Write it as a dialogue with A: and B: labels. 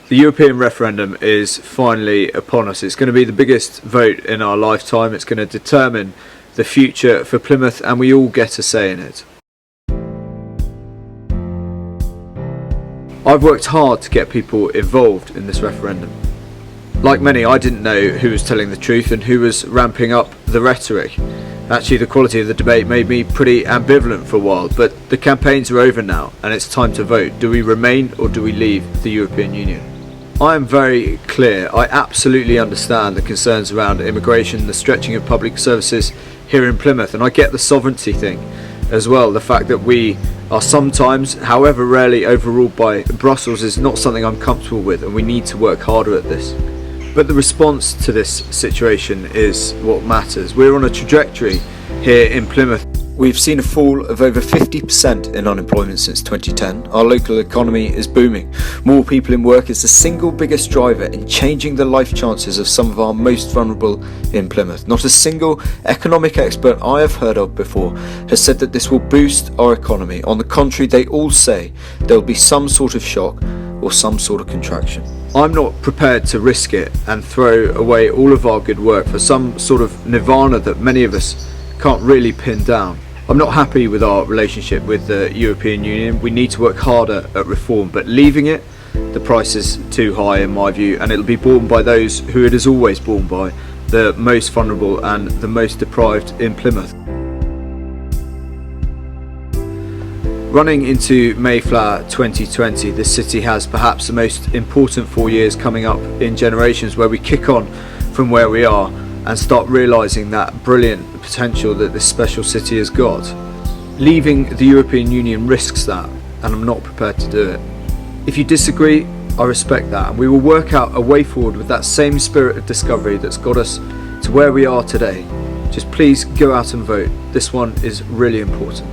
A: The European referendum is finally upon us. It's going to be the biggest vote in our lifetime. It's going to determine the future for Plymouth, and we all get a say in it. I've worked hard to get people involved in this referendum. Like many, I didn't know who was telling the truth and who was ramping up the rhetoric. Actually, the quality of the debate made me pretty ambivalent for a while, but the campaigns are over now and it's time to vote. Do we remain or do we leave the European Union? I am very clear. I absolutely understand the concerns around immigration, the stretching of public services here in Plymouth, and I get the sovereignty thing as well. The fact that we are sometimes, however rarely, overruled by Brussels is not something I'm comfortable with, and we need to work harder at this. But the response to this situation is what matters. We're on a trajectory here in Plymouth. We've seen a fall of over 50% in unemployment since 2010. Our local economy is booming. More people in work is the single biggest driver in changing the life chances of some of our most vulnerable in Plymouth. Not a single economic expert I have heard of before has said that this will boost our economy. On the contrary, they all say there will be some sort of shock or some sort of contraction. I'm not prepared to risk it and throw away all of our good work for some sort of nirvana that many of us can't really pin down. I'm not happy with our relationship with the European Union. We need to work harder at reform, but leaving it, the price is too high in my view, and it'll be borne by those who it is always borne by, the most vulnerable and the most deprived in Plymouth. Running into Mayflower 2020, this city has perhaps the most important 4 years coming up in generations, where we kick on from where we are and start realising that brilliant potential that this special city has got. Leaving the European Union risks that, and I'm not prepared to do it. If you disagree, I respect that, and we will work out a way forward with that same spirit of discovery that's got us to where we are today. Just please go out and vote. This one is really important.